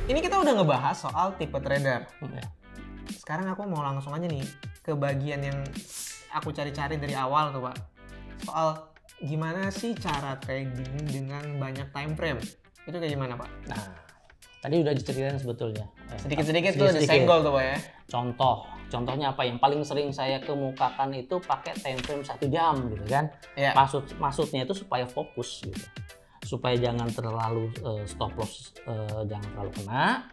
ini kita udah ngebahas soal tipe trader. Ya. Sekarang aku mau langsung aja nih ke bagian yang aku cari-cari dari awal tuh Pak. Soal gimana sih cara trading dengan banyak time frame. Itu kayak gimana Pak? Nah, tadi udah diceritain sebetulnya. Sedikit-sedikit tuh disenggol tuh Pak ya. Contohnya apa yang paling sering saya kemukakan itu pakai time frame 1 jam gitu kan. Iya. Maksudnya itu supaya fokus gitu. Supaya jangan terlalu stop loss jangan terlalu kena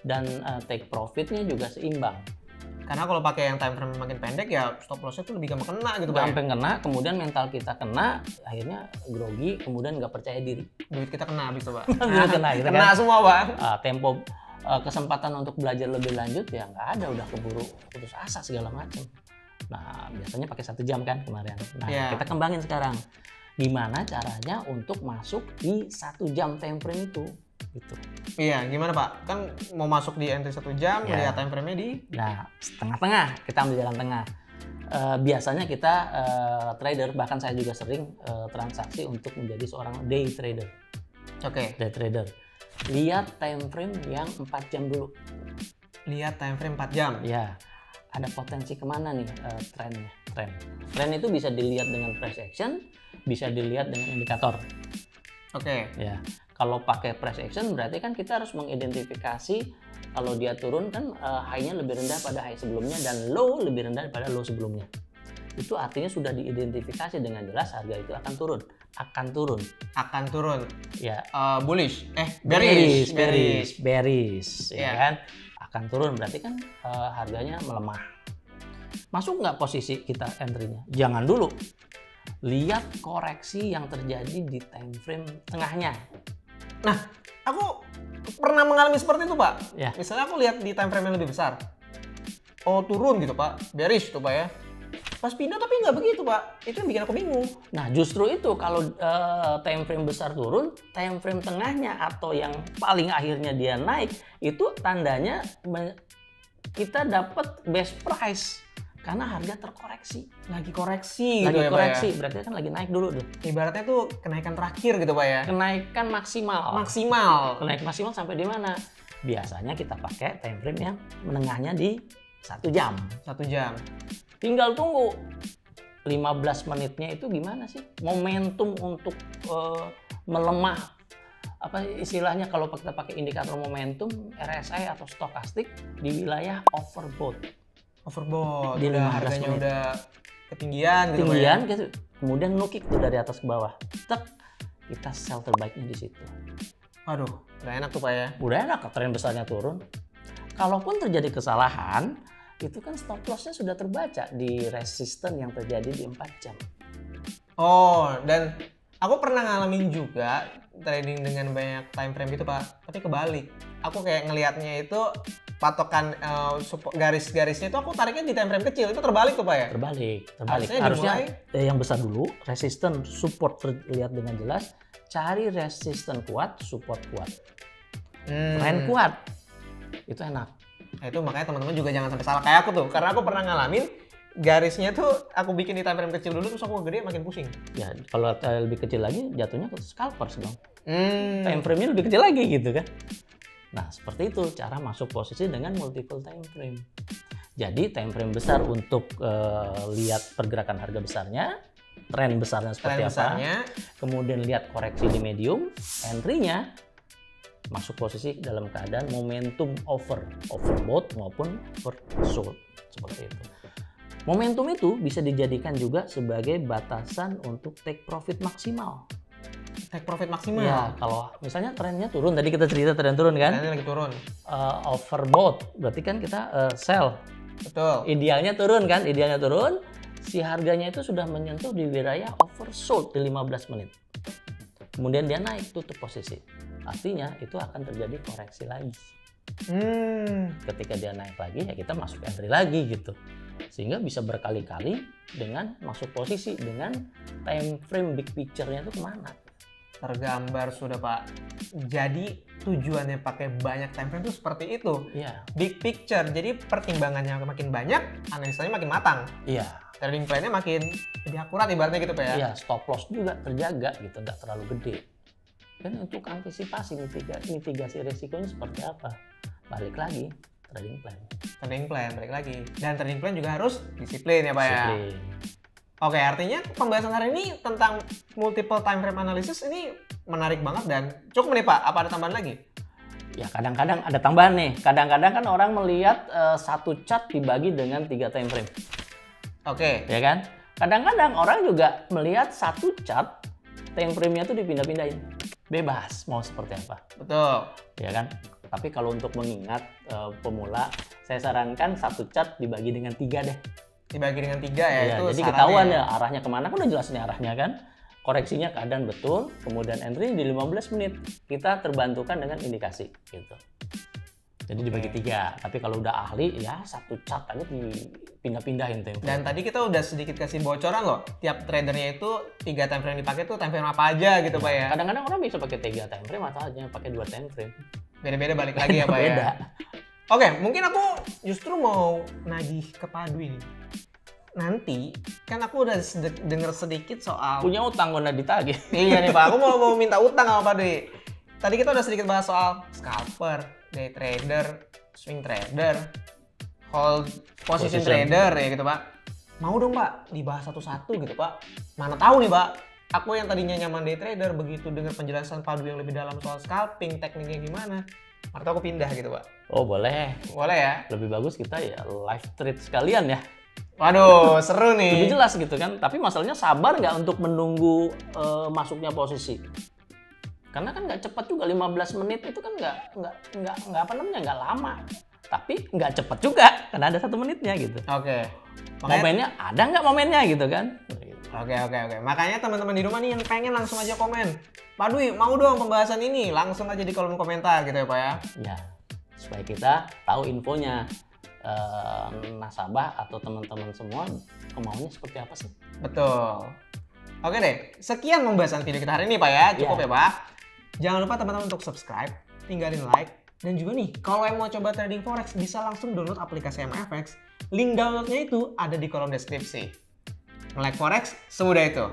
dan take profitnya juga seimbang. Karena kalau pakai yang time frame makin pendek ya stop lossnya tuh lebih gampang kena gitu Pak. Sampai kena, kemudian mental kita kena, akhirnya grogi, kemudian nggak percaya diri. Duit kita kena habis tuh Pak. Duit kena, gitu kena kan? semua Pak. Tempo kesempatan untuk belajar lebih lanjut ya nggak ada, udah keburu putus asa segala macam. Nah biasanya pakai 1 jam kan kemarin. Nah kita kembangin sekarang gimana caranya untuk masuk di 1 jam time frame itu gitu. Iya gimana Pak, kan mau masuk di entry 1 jam lihat time frame-nya di setengah-tengah, kita ambil jalan tengah. Biasanya kita trader, bahkan saya juga sering transaksi untuk menjadi seorang day trader. Oke. Day trader. Lihat time frame yang 4 jam dulu. Lihat time frame 4 jam. Ya, ada potensi kemana nih trennya? Tren itu bisa dilihat dengan price action, bisa dilihat dengan indikator. Oke. Ya, kalau pakai price action berarti kan kita harus mengidentifikasi kalau dia turun kan high-nya lebih rendah pada high sebelumnya dan low lebih rendah pada low sebelumnya. Itu artinya sudah diidentifikasi dengan jelas harga itu akan turun. Ya. Bullish. Bearish. Ya kan? Akan turun berarti kan harganya melemah. Masuk nggak posisi kita entry-nya? Jangan dulu. Lihat koreksi yang terjadi di time frame tengahnya. Nah, aku pernah mengalami seperti itu Pak. Ya. Misalnya aku lihat di time frame yang lebih besar. Oh turun gitu Pak, bearish tuh Pak ya. Pas pindah tapi nggak begitu Pak, itu yang bikin aku bingung. Nah justru itu kalau time frame besar turun, time frame tengahnya atau yang paling akhirnya dia naik, itu tandanya kita dapat best price karena harga terkoreksi. Lagi koreksi gitu ya Pak ya? Berarti kan lagi naik dulu tuh. Ibaratnya tuh kenaikan terakhir gitu Pak ya? Kenaikan maksimal. Kenaikan maksimal sampai di mana? Biasanya kita pakai time frame yang menengahnya di 1 jam. 1 jam. Tinggal tunggu 15 menitnya itu gimana sih? Momentum untuk melemah. Apa istilahnya kalau kita pakai indikator momentum, RSI atau stokastik di wilayah overbought. Overbought, Di harganya menit. udah ketinggian gitu Pak ya? Gitu. Kemudian nukik tuh dari atas ke bawah. Tek, kita sell terbaiknya di situ. Aduh, udah enak tuh Pak ya? Udah enak, tren besarnya turun. Kalaupun terjadi kesalahan, itu kan stop loss-nya sudah terbaca di resisten yang terjadi di 4 jam. Oh, dan aku pernah ngalamin juga trading dengan banyak time frame gitu Pak, tapi kebalik. Aku kayak ngelihatnya itu patokan garis-garisnya itu aku tariknya di time frame kecil, itu terbalik tuh Pak ya? Terbalik. Harusnya yang besar dulu, resisten, support terlihat dengan jelas, cari resisten kuat, support kuat. Tren kuat, itu enak. Nah itu makanya teman-teman juga jangan sampai salah kayak aku tuh, karena aku pernah ngalamin garisnya tuh aku bikin di time frame kecil dulu terus aku gede makin pusing. Ya kalau lebih kecil lagi jatuhnya ke scalpers dong. Time frame-nya lebih kecil lagi gitu kan. Nah seperti itu cara masuk posisi dengan multiple time frame. Jadi time frame besar untuk lihat pergerakan harga besarnya, tren besarnya seperti apa. Kemudian lihat koreksi di medium, entry-nya masuk posisi dalam keadaan momentum overbought maupun oversold seperti itu. Momentum itu bisa dijadikan juga sebagai batasan untuk take profit maksimal. Take profit maksimal? Ya, kalau misalnya trennya turun, tadi kita cerita tren turun kan? Trennya lagi turun. Overbought, berarti kan kita sell. Betul. Idealnya turun kan? Idealnya turun, si harganya itu sudah menyentuh di wilayah oversold di 15 menit. Kemudian dia naik tutup posisi. Artinya itu akan terjadi koreksi lagi. Ketika dia naik lagi ya kita masuk entry lagi gitu. Sehingga bisa berkali-kali dengan masuk posisi dengan time frame big picture-nya itu kemana. Tergambar sudah Pak. Jadi tujuannya pakai banyak time frame itu seperti itu. Iya. Big picture. Jadi pertimbangannya makin banyak, analisanya makin matang. Iya. Trading plan-nya makin lebih akurat ibaratnya gitu Pak ya. Iya, stop loss juga terjaga gitu, nggak terlalu gede. Dan untuk antisipasi mitigasi risikonya seperti apa? Balik lagi trading plan. Trading plan, balik lagi. Dan trading plan juga harus disiplin ya Pak ya? Disiplin. Oke, artinya pembahasan hari ini tentang multiple time frame analysis ini menarik banget dan cukup nih Pak. Apa ada tambahan lagi? Ya kadang-kadang ada tambahan nih. Kadang-kadang kan orang melihat satu chart dibagi dengan 3 time frame. Oke. Ya kan? Kadang-kadang orang juga melihat satu chart time frame-nya tuh dipindah-pindahin. Bebas mau seperti apa. Betul. Ya kan? Tapi kalau untuk mengingat pemula, saya sarankan satu chart dibagi dengan 3 deh. Dibagi dengan 3 ya, Ya, itu jadi ketahuan ya arahnya kemana, kan udah jelas nih arahnya kan. Koreksinya keadaan betul, kemudian entry di 15 menit. Kita terbantukan dengan indikasi gitu. Jadi dibagi 3. Tapi kalau udah ahli ya satu chart aja dipindah-pindahin tempo. Dan tadi kita udah sedikit kasih bocoran loh. Tiap tradernya itu 3 time frame dipakai tuh time frame apa aja gitu Pak ya. Kadang-kadang orang bisa pakai 3 time frame atau aja pakai 2 time frame. Beda-beda balik lagi ya Pak ya. Beda. Oke, mungkin aku justru mau nagih ke Pak Dwi nih. Nanti kan aku udah denger sedikit soal Punya utang udah ditagih. Iya nih Pak, aku mau minta utang sama Pak Dwi. Tadi kita udah sedikit bahas soal scalper, day trader, swing trader, hold position trader ya gitu Pak. Mau dong Pak dibahas satu-satu gitu Pak. Mana tahu nih Pak, aku yang tadinya nyaman day trader begitu dengar penjelasan Pak Dwi yang lebih dalam soal scalping, tekniknya gimana, mana tahu aku pindah gitu Pak. Oh boleh. Boleh ya? Lebih bagus kita ya live trade sekalian ya. Waduh, seru nih. Lebih jelas gitu kan. Tapi masalahnya sabar nggak untuk menunggu masuknya posisi. Karena kan nggak cepat juga 15 menit itu kan nggak apa namanya nggak lama. Tapi nggak cepat juga karena ada 1 menitnya gitu. Oke. Momennya ada nggak momennya gitu kan? Oke. Makanya teman-teman di rumah nih yang pengen langsung aja komen. Pak Dwi, mau dong pembahasan ini? Langsung aja di kolom komentar gitu ya Pak ya. Ya, supaya kita tahu infonya. Nasabah atau teman-teman semua kemauannya seperti apa sih? Betul. Oke deh, sekian pembahasan video kita hari ini Pak ya. Cukup ya Pak. Jangan lupa teman-teman untuk subscribe, tinggalin like, dan juga nih kalau yang mau coba trading forex bisa langsung download aplikasi MFX. Link downloadnya itu ada di kolom deskripsi. Nge-like forex semudah itu.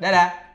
Dadah!